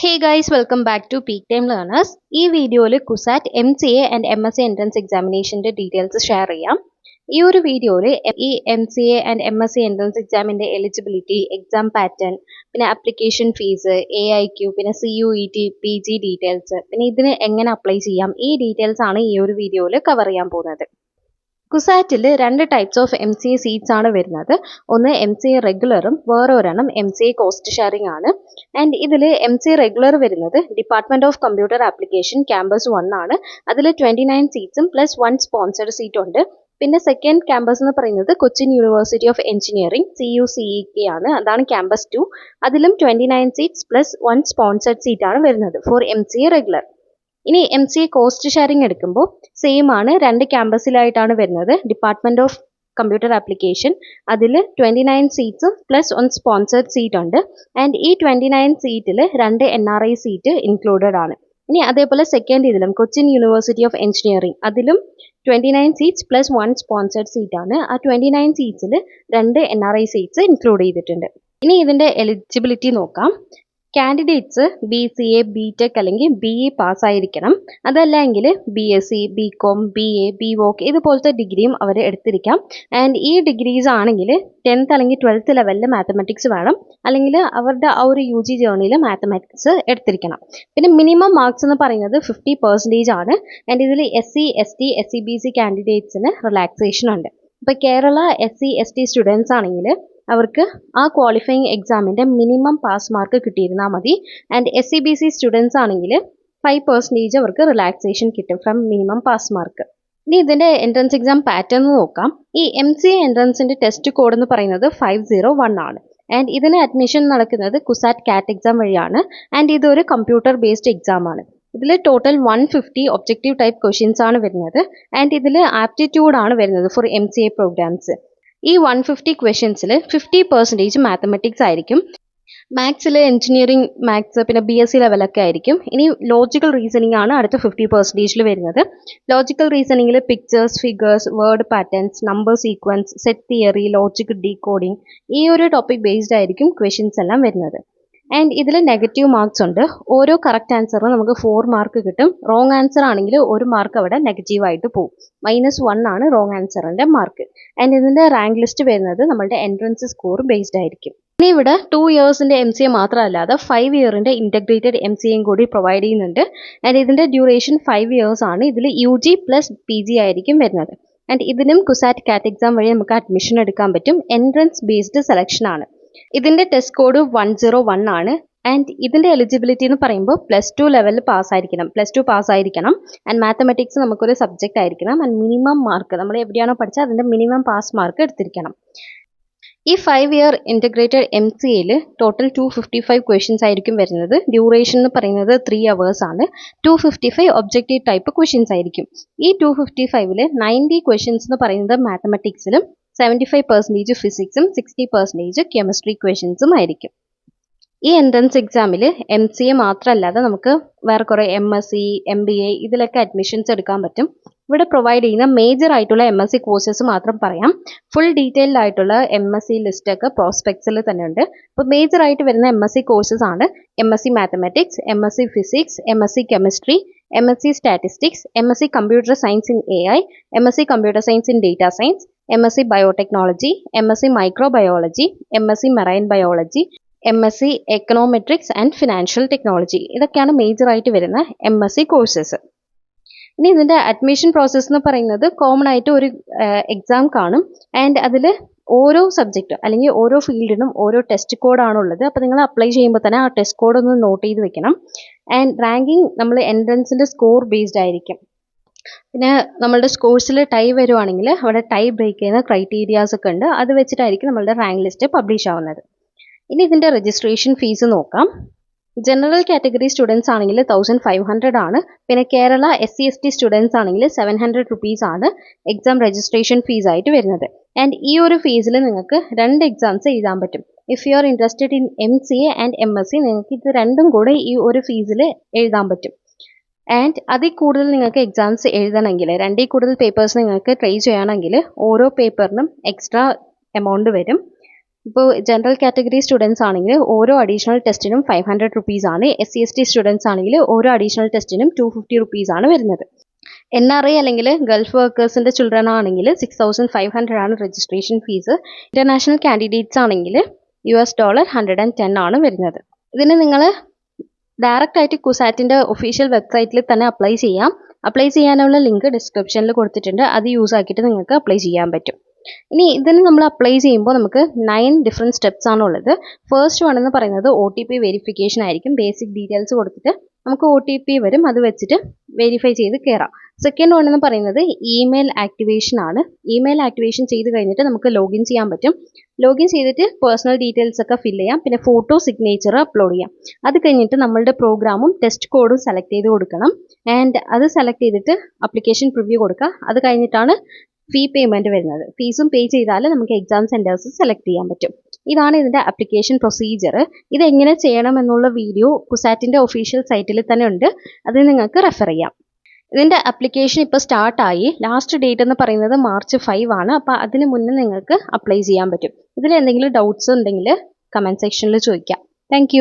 Hey guys, welcome back to Peak Time Learners. ഈ വീഡിയോയിൽ CUSAT MCA and MSc entrance എക്സാമിനേഷൻ്റെ details share ചെയ്യാം. ഈ ഒരു വീഡിയോയിൽ ഈ MCA ആൻഡ് MSc എൻട്രൻസ് എക്സാമിൻ്റെ എലിജിബിലിറ്റി, എക്സാം പാറ്റേൺ, പിന്നെ ആപ്ലിക്കേഷൻ ഫീസ്, AIQ, പിന്നെ CUET, PG ഡീറ്റെയിൽസ്, പിന്നെ ഇതിന് എങ്ങനെ അപ്ലൈ ചെയ്യാം, ഈ ഡീറ്റെയിൽസ് ആണ് ഈ ഒരു വീഡിയോയിൽ കവർ ചെയ്യാൻ പോകുന്നത്. കുസാറ്റിൽ രണ്ട് ടൈപ്സ് ഓഫ് MCA സീറ്റ്സ് ആണ് വരുന്നത്. ഒന്ന് MCA റെഗുലറും വേറെ ഒരെണ്ണം MCA കോസ്റ്റ് ഷെയറിംഗ് ആണ്. ആൻഡ് ഇതിൽ MCA റെഗുലർ വരുന്നത് department of computer application campus 1 ആണ്. അതിൽ 29 സീറ്റ്സും പ്ലസ് 1 സ്പോൺസർഡ് സീറ്റ് ഉണ്ട്. പിന്നെ സെക്കൻഡ് ക്യാമ്പസ് എന്ന് പറയുന്നത് Cochin university of engineering CUCEK ആണ്. അതാണ് ക്യാമ്പസ് 2. അതിലും 29 സീറ്റ്സ് പ്ലസ് 1 സ്പോൺസർഡ് സീറ്റ് ആണ് വരുന്നത് ഫോർ MCA റെഗുലർ. ഇനി MCA കോസ്റ്റ് ഷെയറിംഗ് എടുക്കുമ്പോൾ സെയിം ആണ്, രണ്ട് ക്യാമ്പസിലായിട്ടാണ് വരുന്നത്. ഡിപ്പാർട്ട്മെന്റ് ഓഫ് കമ്പ്യൂട്ടർ ആപ്ലിക്കേഷൻ അതിൽ 29 സീറ്റ്സ് പ്ലസ് 1 സ്പോൺസർഡ് സീറ്റ് ഉണ്ട്. ആൻഡ് ഈ 29 സീറ്റിൽ 2 NRI സീറ്റ് ഇൻക്ലൂഡഡ് ആണ്. ഇനി അതേപോലെ സെക്കൻഡ് ഇതിലും കൊച്ചിൻ യൂണിവേഴ്സിറ്റി ഓഫ് എഞ്ചിനീയറിംഗ് അതിലും 29 സീറ്റ്സ് പ്ലസ് 1 സ്പോൺസർഡ് സീറ്റ് ആണ്. ആ 29 സീറ്റ്സിൽ 2 NRI സീറ്റ്സ് ഇൻക്ലൂഡ് ചെയ്തിട്ടുണ്ട്. ഇനി ഇതിൻ്റെ എലിജിബിലിറ്റി നോക്കാം. കാൻഡിഡേറ്റ്സ് BCA, BTech അല്ലെങ്കിൽ BE പാസ്സായിരിക്കണം. അതല്ലെങ്കിൽ BSc, BCom, BA, BVoc ഇതുപോലത്തെ ഡിഗ്രിയും അവർ എടുത്തിരിക്കാം. ആൻഡ് ഈ ഡിഗ്രീസ് ആണെങ്കിൽ 10th അല്ലെങ്കിൽ 12th ലെവലിൽ മാത്തമാറ്റിക്സ് വേണം, അല്ലെങ്കിൽ അവരുടെ ആ ഒരു UG ജേർണിയിൽ മാത്തമാറ്റിക്സ് എടുത്തിരിക്കണം. പിന്നെ മിനിമം മാർക്സ് എന്ന് പറയുന്നത് 50% ആണ്. ആൻഡ് ഇതിൽ SC, ST, SCBC കാൻഡിഡേറ്റ്സിന് റിലാക്സേഷൻ ഉണ്ട്. ഇപ്പോൾ കേരള SC, ST സ്റ്റുഡൻസ് ആണെങ്കിൽ അവർക്ക് ആ ക്വാളിഫയിങ് എക്സാമിൻ്റെ മിനിമം പാസ് മാർക്ക് കിട്ടിയിരുന്നാൽ മതി. ആൻഡ് SCBC സ്റ്റുഡൻസ് ആണെങ്കിൽ 5% അവർക്ക് റിലാക്സേഷൻ കിട്ടും ഫ്രം മിനിമം പാസ് മാർക്ക്. ഇനി ഇതിൻ്റെ എൻട്രൻസ് എക്സാം പാറ്റേൺ നോക്കാം. ഈ MCA എൻട്രൻസിൻ്റെ ടെസ്റ്റ് കോഡ് എന്ന് പറയുന്നത് 501 ആണ്. ആൻഡ് ഇതിന് അഡ്മിഷൻ നടക്കുന്നത് കുസാറ്റ് കാറ്റ് എക്സാം വഴിയാണ്. ആൻഡ് ഇതൊരു കമ്പ്യൂട്ടർ ബേസ്ഡ് എക്സാം ആണ്. ഇതിൽ ടോട്ടൽ 150 ഒബ്ജക്റ്റീവ് ടൈപ്പ് ക്വസ്റ്റ്യൻസ് ആണ് വരുന്നത്. ആൻഡ് ഇതിൽ ആപ്റ്റിറ്റ്യൂഡ് ആണ് വരുന്നത് ഫോർ MCA പ്രോഗ്രാംസ്. ഈ 150 ക്വസ്റ്റ്യൻസിൽ 50% മാത്തമാറ്റിക്സ് ആയിരിക്കും. മാത്സിൽ എഞ്ചിനീയറിംഗ് മാത്സ് പിന്നെ BSc ലെവലൊക്കെ ആയിരിക്കും. ഇനി ലോജിക്കൽ റീസണിംഗ് ആണ് അടുത്ത 50% വരുന്നത്. ലോജിക്കൽ റീസണിങ്ങിൽ pictures, figures, word patterns, number sequence, set theory, logic decoding, ഈ ഒരു ടോപ്പിക് ബേസ്ഡ് ആയിരിക്കും ക്വസ്റ്റ്യൻസ് എല്ലാം വരുന്നത്. ആൻഡ് ഇതിൽ നെഗറ്റീവ് മാർക്സ് ഉണ്ട്. ഓരോ കറക്റ്റ് ആൻസറിന് നമുക്ക് 4 മാർക്ക് കിട്ടും. റോങ് ആൻസർ ആണെങ്കിൽ 1 മാർക്ക് അവിടെ നെഗറ്റീവായിട്ട് പോകും. -1 ആണ് റോങ് ആൻസറിൻ്റെ മാർക്ക്. ആൻഡ് ഇതിൻ്റെ റാങ്ക് ലിസ്റ്റ് വരുന്നത് നമ്മളുടെ എൻട്രൻസ് സ്കോർ ബേസ്ഡ് ആയിരിക്കും. ഇനി ഇവിടെ 2 ഇയേഴ്സിൻ്റെ MCA മാത്രമല്ലാതെ 5 ഇയറിൻ്റെ ഇൻ്റഗ്രേറ്റഡ് MCAയും കൂടി പ്രൊവൈഡ് ചെയ്യുന്നുണ്ട്. ആൻഡ് ഇതിൻ്റെ ഡ്യൂറേഷൻ 5 ഇയേഴ്സ് ആണ്. ഇതിൽ UG പ്ലസ് PG ആയിരിക്കും വരുന്നത്. ആൻഡ് ഇതിനും കുസാറ്റ് കാറ്റ് എക്സാം വഴി നമുക്ക് അഡ്മിഷൻ എടുക്കാൻ പറ്റും. എൻട്രൻസ് ബേസ്ഡ് സെലക്ഷൻ ആണ്. ഇതിൻ്റെ ടെസ്റ്റ് കോഡ് 101 ആണ്. ആൻഡ് ഇതിൻ്റെ എലിജിബിലിറ്റി എന്ന് പറയുമ്പോൾ +2 ലെവലിൽ പാസ്സായിരിക്കണം. ആൻഡ് മാത്തമാറ്റിക്സ് നമുക്കൊരു സബ്ജക്റ്റ് ആയിരിക്കണം. ആൻഡ് മിനിമം മാർക്ക് നമ്മൾ എവിടെയാണോ പഠിച്ചത് അതിൻ്റെ മിനിമം പാസ് മാർക്ക് എടുത്തിരിക്കണം. ഈ 5 ഇയർ ഇൻ്റഗ്രേറ്റഡ് MCAയിൽ ടോട്ടൽ 255 ക്വസ്റ്റ്യൻസ് ആയിരിക്കും വരുന്നത്. ഡ്യൂറേഷൻ എന്ന് പറയുന്നത് 3 hours ആണ്. 255 ഒബ്ജക്റ്റീവ് ടൈപ്പ് ക്വസ്റ്റ്യൻസ് ആയിരിക്കും. ഈ 255ൽ 90 ക്വസ്റ്റ്യൻസ് എന്ന് പറയുന്നത് മാത്തമാറ്റിക്സിലും 75% ഫിസിക്സും 60% കെമിസ്ട്രി ക്വസ്റ്റ്യൻസും ആയിരിക്കും. ഈ എൻട്രൻസ് എക്സാമിൽ MCA മാത്രമല്ലാതെ നമുക്ക് വേറെ കുറേ MSc, MBA ഇതിലൊക്കെ അഡ്മിഷൻസ് എടുക്കാൻ പറ്റും. ഇവിടെ പ്രൊവൈഡ് ചെയ്യുന്ന മേജർ ആയിട്ടുള്ള MSc കോഴ്സസ് മാത്രം പറയാം. ഫുൾ ഡീറ്റെയിൽഡ് ആയിട്ടുള്ള MSc ലിസ്റ്റൊക്കെ പ്രോസ്പെക്ട്സിൽ തന്നെ ഉണ്ട്. അപ്പോൾ മേജർ ആയിട്ട് വരുന്ന MSc കോഴ്സസ് ആണ് MSc mathematics, MSc physics, MSc chemistry, MSc statistics, MSc computer science in AI, MSc computer science in data science, MSc biotechnology, MSc microbiology, MSc marine biology, MSc econometrics and financial technology. ഇതൊക്കെയാണ് മേജറായിട്ട് വരുന്ന MSc courses. ഇനി ഇതിൻ്റെ admission process എന്ന് പറയുന്നത് common ആയിട്ട് ഒരു exam കാണും. And അതിൽ ഓരോ സബ്ജക്റ്റ് അല്ലെങ്കിൽ ഓരോ ഫീൽഡിനും ഓരോ ടെസ്റ്റ് കോഡാണുള്ളത്. അപ്പോൾ നിങ്ങൾ അപ്ലൈ ചെയ്യുമ്പോൾ തന്നെ ആ ടെസ്റ്റ് കോഡ് ഒന്ന് നോട്ട് ചെയ്ത് വെക്കണം. ആൻഡ് റാങ്കിങ് നമ്മൾ എൻട്രൻസിൻ്റെ സ്കോർ ബേസ്ഡ് ആയിരിക്കും. പിന്നെ നമ്മളുടെ സ്കോഴ്സിൽ ടൈ വരുവാണെങ്കിൽ അവിടെ ടൈ ബ്രേക്ക് ചെയ്യുന്ന ക്രൈറ്റീരിയാസ് ഒക്കെ ഉണ്ട്. അത് വെച്ചിട്ടായിരിക്കും നമ്മളുടെ റാങ്ക് ലിസ്റ്റ് പബ്ലിഷ് ആവുന്നത്. ഇനി ഇതിൻ്റെ രജിസ്ട്രേഷൻ ഫീസ് നോക്കാം. ജനറൽ കാറ്റഗറി സ്റ്റുഡൻസ് ആണെങ്കിൽ 1500 ആണ്. പിന്നെ കേരള SC, ST സ്റ്റുഡൻസ് ആണെങ്കിൽ 700 rupees ആണ് എക്സാം രജിസ്ട്രേഷൻ ഫീസ് ആയിട്ട് വരുന്നത്. ആൻഡ് ഈ ഒരു ഫീസിൽ നിങ്ങൾക്ക് 2 എക്സാംസ് എഴുതാൻ പറ്റും. If you are interested in MCA and MSc നിങ്ങൾക്ക് ഇത് രണ്ടും കൂടെ ഈ ഒരു ഫീസിൽ എഴുതാൻ പറ്റും. ആൻഡ് അതിൽ കൂടുതൽ നിങ്ങൾക്ക് എക്സാംസ് എഴുതണമെങ്കിൽ 2ൽ കൂടുതൽ പേപ്പേഴ്സ് നിങ്ങൾക്ക് ട്രൈ ചെയ്യണമെങ്കിൽ ഓരോ പേപ്പറിനും എക്സ്ട്രാ എമൗണ്ട് വരും. ഇപ്പോൾ ജനറൽ കാറ്റഗറി സ്റ്റുഡൻസ് ആണെങ്കിൽ ഓരോ അഡീഷണൽ ടെസ്റ്റിനും 500 റുപ്പീസ് ആണ്. SC/ST സ്റ്റുഡൻസ് ആണെങ്കിൽ ഓരോ അഡീഷണൽ ടെസ്റ്റിനും 250 റുപ്പീസ് ആണ് വരുന്നത്. NRI അല്ലെങ്കിൽ ഗൾഫ് വർക്കേഴ്സിൻ്റെ ചിൽഡ്രൻ ആണെങ്കിൽ 6500 ആണ് രജിസ്ട്രേഷൻ ഫീസ്. ഇൻ്റർനാഷണൽ കാൻഡിഡേറ്റ്സ് ആണെങ്കിൽ $110 ആണ് വരുന്നത്. ഇതിന് നിങ്ങൾ ഡയറക്റ്റ് ആയിട്ട് കുസാറ്റിൻ്റെ ഒഫീഷ്യൽ വെബ്സൈറ്റിൽ തന്നെ അപ്ലൈ ചെയ്യാം. അപ്ലൈ ചെയ്യാനുള്ള ലിങ്ക് ഡിസ്ക്രിപ്ഷനിൽ കൊടുത്തിട്ടുണ്ട്. അത് യൂസ് ആക്കിയിട്ട് നിങ്ങൾക്ക് അപ്ലൈ ചെയ്യാൻ പറ്റും. ഇനി ഇതിന് നമ്മൾ അപ്ലൈ ചെയ്യുമ്പോൾ നമുക്ക് 9 ഡിഫറെൻറ്റ് സ്റ്റെപ്സ് ആണുള്ളത്. ഫസ്റ്റ് വൺ എന്ന് പറയുന്നത് OTP വെരിഫിക്കേഷൻ ആയിരിക്കും. ബേസിക് ഡീറ്റെയിൽസ് കൊടുത്തിട്ട് നമുക്ക് OTP വരും, അത് വെച്ചിട്ട് വെരിഫൈ ചെയ്ത് കയറാം. സെക്കൻഡ് വൺ എന്ന് പറയുന്നത് ഇമെയിൽ ആക്ടിവേഷൻ ആണ്. ഇമെയിൽ ആക്ടിവേഷൻ ചെയ്ത് കഴിഞ്ഞിട്ട് നമുക്ക് ലോഗിൻ ചെയ്യാൻ പറ്റും. ലോഗിൻ ചെയ്തിട്ട് പേഴ്സണൽ ഡീറ്റെയിൽസ് ഒക്കെ ഫില്ല് ചെയ്യാം. പിന്നെ ഫോട്ടോ, സിഗ്നേച്ചർ അപ്ലോഡ് ചെയ്യാം. അത് കഴിഞ്ഞിട്ട് നമ്മളുടെ പ്രോഗ്രാമും ടെസ്റ്റ് കോഡും സെലക്ട് ചെയ്ത് കൊടുക്കണം. ആൻഡ് അത് സെലക്ട് ചെയ്തിട്ട് അപ്ലിക്കേഷൻ പ്രിവ്യൂ കൊടുക്കുക. അത് കഴിഞ്ഞിട്ടാണ് ഫീ പേയ്മെൻറ്റ് വരുന്നത്. ഫീസും പേ ചെയ്താൽ നമുക്ക് എക്സാം സെൻറ്റേഴ്സ് സെലക്ട് ചെയ്യാൻ പറ്റും. ഇതാണ് ഇതിൻ്റെ ആപ്ലിക്കേഷൻ പ്രൊസീജിയർ. ഇതെങ്ങനെ ചെയ്യണം എന്നുള്ള വീഡിയോ കുസാറ്റിൻ്റെ ഒഫീഷ്യൽ സൈറ്റിൽ തന്നെ ഉണ്ട്. അത് നിങ്ങൾക്ക് റെഫർ ചെയ്യാം. ഇതിൻ്റെ ആപ്ലിക്കേഷൻ ഇപ്പോൾ സ്റ്റാർട്ടായി. ലാസ്റ്റ് ഡേറ്റ് എന്ന് പറയുന്നത് March 5 ആണ്. അപ്പോൾ അതിന് മുന്നേ നിങ്ങൾക്ക് അപ്ലൈ ചെയ്യാൻ പറ്റും. ഇതിൽ എന്തെങ്കിലും ഡൗട്ട്സ് ഉണ്ടെങ്കിൽ കമൻറ്റ് സെക്ഷനിൽ ചോദിക്കാം. താങ്ക്